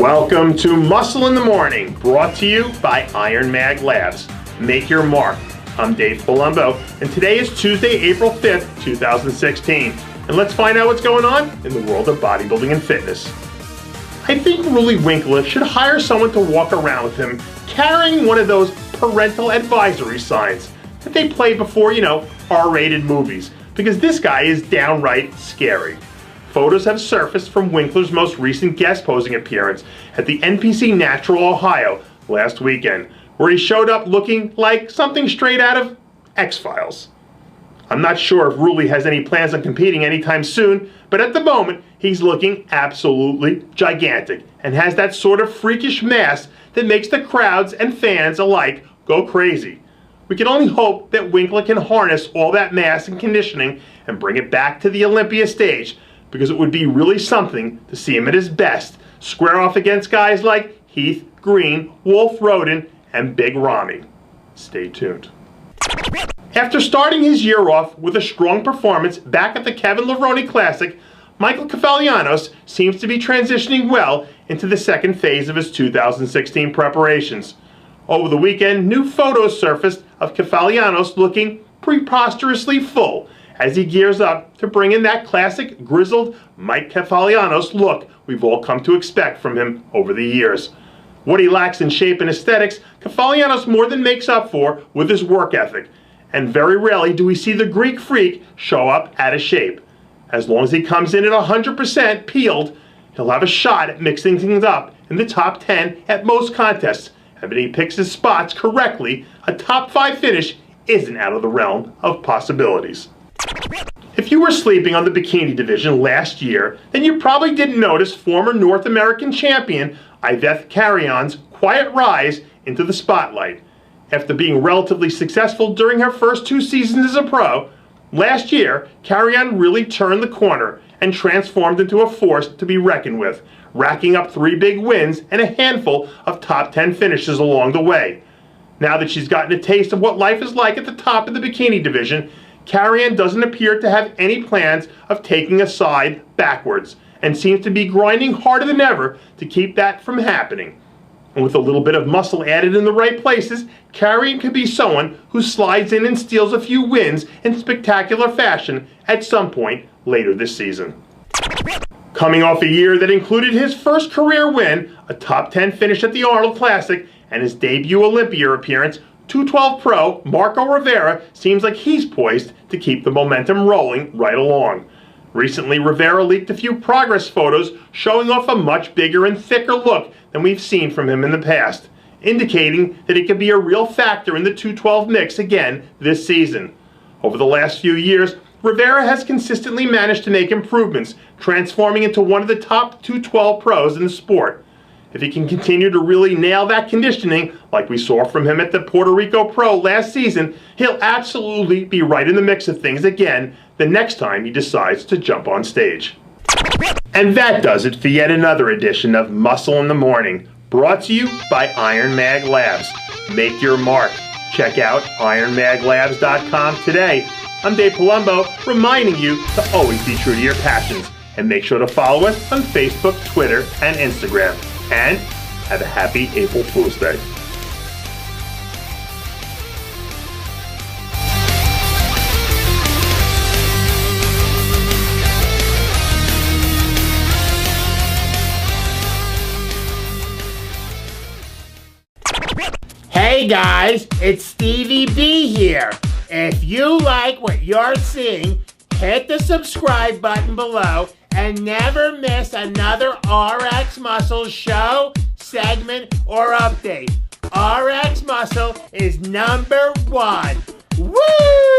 Welcome to Muscle in the Morning, brought to you by IronMag Labs. Make your mark. I'm Dave Palumbo, and today is Tuesday, April 5th, 2016. And let's find out what's going on in the world of bodybuilding and fitness. I think Roelly should hire someone to walk around with him carrying one of those parental advisory signs that they play before, R-rated movies, because this guy is downright scary. Photos have surfaced from Winkler's most recent guest posing appearance at the NPC Natural, Ohio last weekend, where he showed up looking like something straight out of X-Files. I'm not sure if Roelly has any plans on competing anytime soon, but at the moment, he's looking absolutely gigantic and has that sort of freakish mass that makes the crowds and fans alike go crazy. We can only hope that Winkler can harness all that mass and conditioning and bring it back to the Olympia stage, because it would be really something to see him at his best, square off against guys like Heath, Green, Wolf Roden, and Big Ramy. Stay tuned. After starting his year off with a strong performance back at the Kevin Classic, Michael Kefalianos seems to be transitioning well into the second phase of his 2016 preparations. Over the weekend, new photos surfaced of Kefalianos looking preposterously full as he gears up to bring in that classic grizzled Mike Kefalianos look we've all come to expect from him over the years. What he lacks in shape and aesthetics, Kefalianos more than makes up for with his work ethic, and very rarely do we see the Greek freak show up out of shape. As long as he comes in at 100% peeled, he'll have a shot at mixing things up in the top 10 at most contests, and when he picks his spots correctly, a top 5 finish isn't out of the realm of possibilities. If you were sleeping on the bikini division last year, then you probably didn't notice former North American champion Iveth Carreon's quiet rise into the spotlight. After being relatively successful during her first 2 seasons as a pro, last year Carreon really turned the corner and transformed into a force to be reckoned with, racking up 3 big wins and a handful of top 10 finishes along the way. Now that she's gotten a taste of what life is like at the top of the bikini division, Carreon doesn't appear to have any plans of taking a side backwards and seems to be grinding harder than ever to keep that from happening. And with a little bit of muscle added in the right places, Carreon could be someone who slides in and steals a few wins in spectacular fashion at some point later this season. Coming off a year that included his first career win, a top 10 finish at the Arnold Classic, and his debut Olympia appearance, 212 Pro Marco Rivera seems like he's poised to keep the momentum rolling right along. Recently, Rivera leaked a few progress photos showing off a much bigger and thicker look than we've seen from him in the past, indicating that he could be a real factor in the 212 mix again this season. Over the last few years, Rivera has consistently managed to make improvements, transforming into one of the top 212 pros in the sport. If he can continue to really nail that conditioning, like we saw from him at the Puerto Rico Pro last season, he'll absolutely be right in the mix of things again the next time he decides to jump on stage. And that does it for yet another edition of Muscle in the Morning, brought to you by IronMag Labs. Make your mark. Check out IronMagLabs.com today. I'm Dave Palumbo, reminding you to always be true to your passions, and make sure to follow us on Facebook, Twitter, and Instagram. And have a happy April Fool's Day. Hey guys, it's Stevie B here. If you like what you're seeing, hit the subscribe button below and never miss another RX Muscle show, segment, or update. RX Muscle is #1. Woo!